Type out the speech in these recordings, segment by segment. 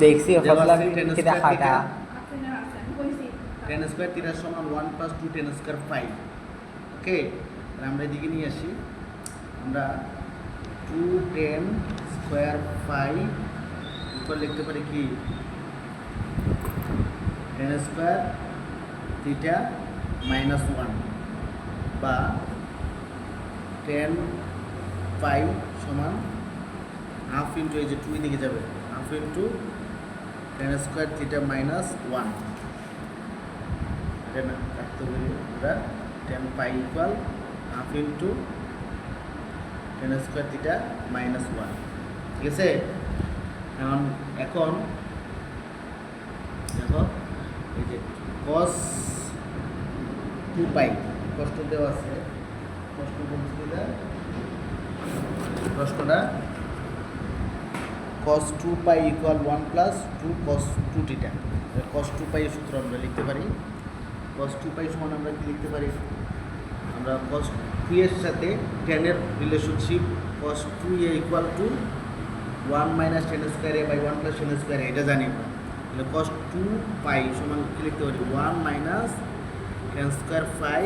দেখছি খাটা 10 square theta সমান 1 প্লাস 2 10 স্কয়ার 5 ওকে আমরা এদিকে নিয়ে আসি আমরা 2 10 স্কয়ার 5 ইকুয়াল লিখতে পারি কি 10 স্কয়ার থিটা মাইনাস 1 বা 10 5 সমান হাফ ইন্টু এই যে 2 দিকে যাবে half into 10 square theta minus 1 এটা না কাটতে পারি আমরা 10 পাই equal half into 10 square theta minus 1 ঠিক আছে এখন দেখো এই যে cos 2 পাই কষ্ট দেওয়া আছে কষ্ট বলছি না প্রশ্নটা cos 2 pi equal 1 plus 2 cos 2 theta cos 2 pi সূত্র আমরা লিখতে পারি cos 2 পাই সমান আমরা কি লিখতে পারি আমরা cos 2 এর সাথে tan এর relationship cos 2a equal to 1 minus tan square a by 1 plus tan square a এটা জানি আমরা তাহলে cos 2 পাই সমান কি লিখতে পারি 1 minus tan square phi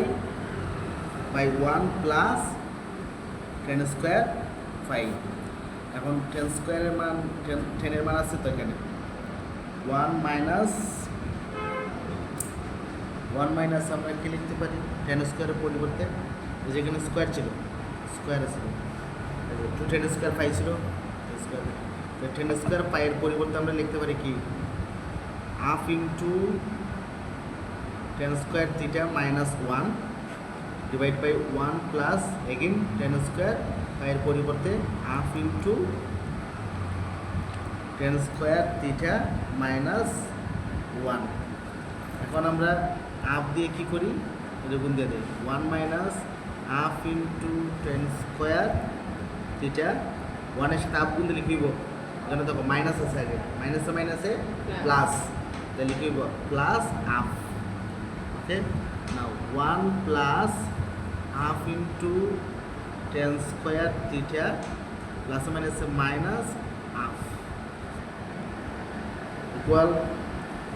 by 1 plus tan square phi এখন tan স্কয়ারের মান tan এর মান আছে তো এখানে 1 মাইনাস আমরা কি লিখতে পারি tan স্কয়ারের পরিবর্তে যেখানে স্কয়ার ছিল স্কয়ার আছে 2 tan স্কয়ার phi ছিল স্কয়ার তো tan স্কয়ার phi এর পরিবর্তে আমরা লিখতে পারি কি half into tan square theta minus 1 divide by 1 plus again tan square phi এর পরিবর্তে half into tan square theta minus 1 এখন আমরা হাফ দিয়ে কি করি গুণ দিয়ে দেই 1 minus half into tan square theta 1 এর সাথে হাফ গুণ দিলে লিখব এখানে দেখো মাইনাস আছে আগে মাইনাসে মাইনাসে প্লাস তাহলে লিখব প্লাস হাফ ওকে নাও 1 plus half into tan square theta plus মাইনাসে মাইনাস হাফ ইকুয়াল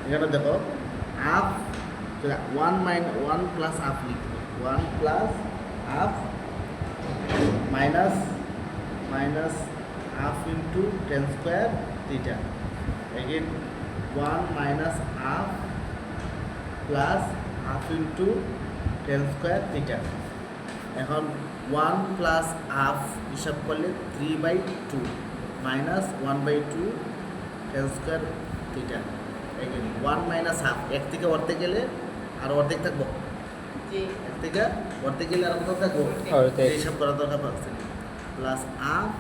এখানে দেখো হাফ 1 প্লাস হাফ লিখবে 1 plus half minus half into tan square theta again 1 minus half plus half into tan square theta এখন 1 plus half হিসাব করলে 3/2 minus 1/2 tan square theta again 1 minus half এক থেকে অর্ধেক গেলে আর অর্ধেক থাকবো এক থেকে অর্ধেক গেলে আর কত থাকবো হিসাব করা দরকার পড়ছে plus half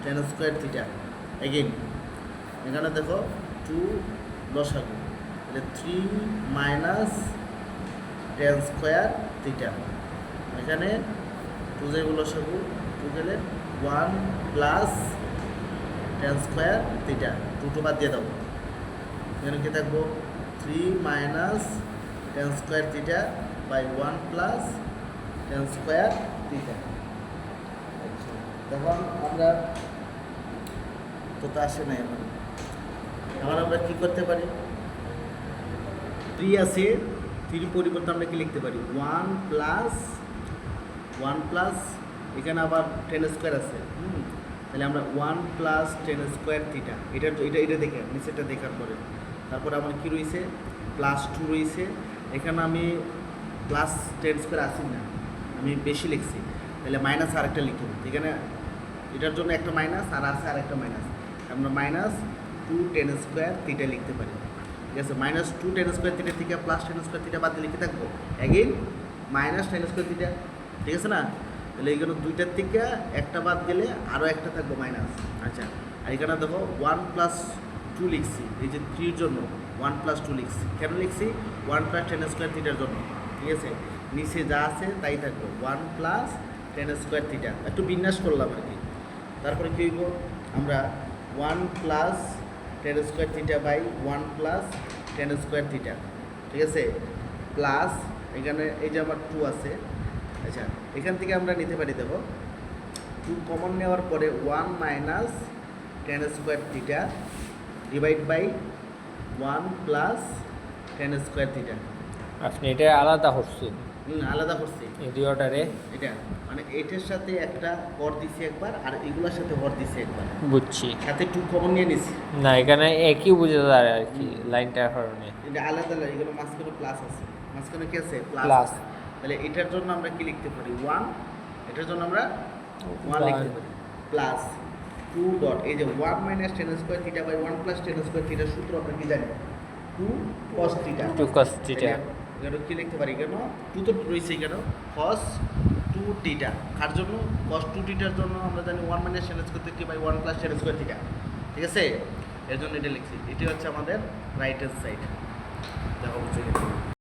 tan square theta again এখানে দেখো 2 লসাগু তাহলে 3 মাইনাস tan স্কয়ার থিটা এখানে 2 যায় লসাগু 2 গেলে 1 প্লাস tan স্কয়ার থিটা 2 বাদ দিয়ে দাও এখানে কি থাকবো 3 minus tan square theta by 1 plus tan square theta তখন আমরা তো আসে না এখন আমরা কি করতে পারি 3 আছে 3 পরিবর্তে আমরা কি লিখতে পারি 1 প্লাস এখানে আবার tan স্কয়ার আছে তাহলে আমরা 1 প্লাস tan স্কয়ার থিটা এটা দেখে নিচেটা দেখার পরে তারপরে আমার কি রয়েছে প্লাস 2 রয়েছে এখানে আমি প্লাস tan স্কয়ার আসি না আমি বেশি লিখছি তাহলে মাইনাস আরেকটা লিখব এখানে এটার জন্য একটা মাইনাস আর আছে আরেকটা মাইনাস আমরা মাইনাস 2 tan স্কয়ার থিটা লিখতে পারি ঠিক আছে মাইনাস 2 tan স্কয়ার থিটা থেকে প্লাস tan স্কয়ার থিটা বাদ দিয়ে লিখে থাকবো again minus tan square theta ঠিক আছে না তাহলে এইখানে দুইটার থেকে একটা বাদ গেলে আরও একটা থাকবো মাইনাস আচ্ছা আর এখানে দেখো 1 প্লাস 2 লিখছি এই যে 3 এর জন্য 1 প্লাস 2 লিখছি কেন লিখছি 1 প্লাস tan স্কয়ার থিটার জন্য ঠিক আছে নিচে যা আছে তাই থাকবো 1 প্লাস tan স্কয়ার থিটা একটু বিন্যাস করলাম আর কি তারপরে কী হইব আমরা 1 plus tan square theta by 1 plus tan square theta ঠিক আছে প্লাস এখানে এই যে আমার 2 আছে আচ্ছা এখান থেকে আমরা নিতে পারি দেখো টু কমন নেওয়ার পরে 1 minus ten square theta divide by 1 plus ten square theta. আপনি এটা আলাদা করছেন আলাদা করছি এই দুইটারে, এটা, মানে এটার সাথে একটা হর দিছি একবার, আর এগুলোর সাথে হর দিছি একবার, বুঝছি। সাথে টু কমন নিয়ে নিছি। না এখানে একই বোঝা যায় আর কি লাইনটার কারণে। এটা আলাদা আলাদা, এগুলো মাঝখানে প্লাস আছে, মাঝখানে কি আছে Plus। প্লাস। তাহলে এটার জন্য আমরা কি লিখতে পারি 1, এটার জন্য আমরা 1 লিখতে পারি প্লাস 2 ডট, এই যে 1 minus ten square theta by 1 plus ten square থিটার সূত্র আমরা কি জানি, 2 cos থিটা। 2 cos theta. এখানে কি লিখতে পারি, কেন 2 তো রয়েছে, কেন cos 2 থিটা। কার জন্য cos 2 থিটার জন্য আমরা জানি 1 minus ten square theta by 1 plus ten square theta, ঠিক আছে। এর জন্য এটা লিখছি, এটি হচ্ছে আমাদের রাইট হ্যান্ড সাইড। দেখো বুঝে গেছি।